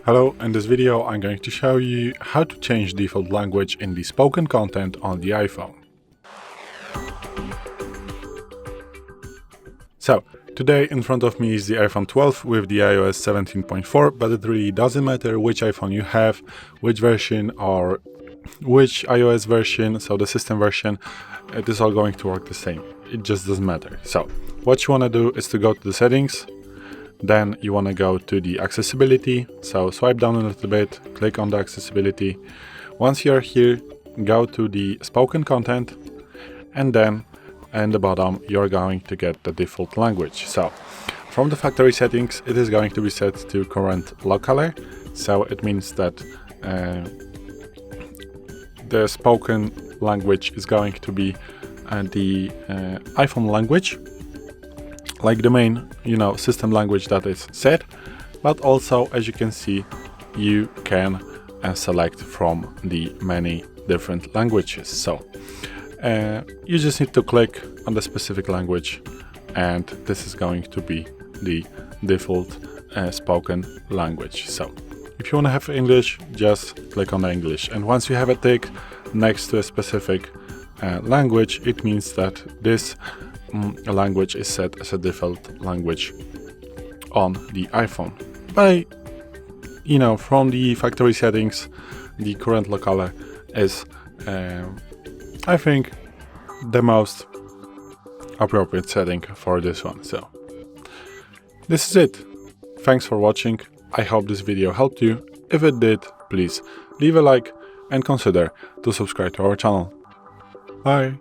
Hello, in this video I'm going to show you how to change default language in the spoken content on the iPhone. So, today in front of me is the iPhone 12 with the iOS 17.4, but it really doesn't matter which iPhone you have, which version or which iOS version, so the system version, it is all going to work the same. It just doesn't matter. So, what you want to do is to go to the settings. Then you want to go to the accessibility, so swipe down a little bit, click on the accessibility. Once you're here, go to the spoken content, and then in the bottom you're going to get the default language. So from the factory settings, it is going to be set to current locale, so it means that the spoken language is going to be the iPhone language, like the main, system language that is set, but also, as you can see, you can select from the many different languages. So you just need to click on the specific language, and this is going to be the default spoken language. So if you want to have English, just click on the English, and once you have a tick next to a specific language, it means that this language is set as a default language on the iPhone. By, from the factory settings, the current locale is, I think, the most appropriate setting for this one. So this is it. Thanks for watching. I hope this video helped you. If it did, please leave a like and consider to subscribe to our channel. Bye.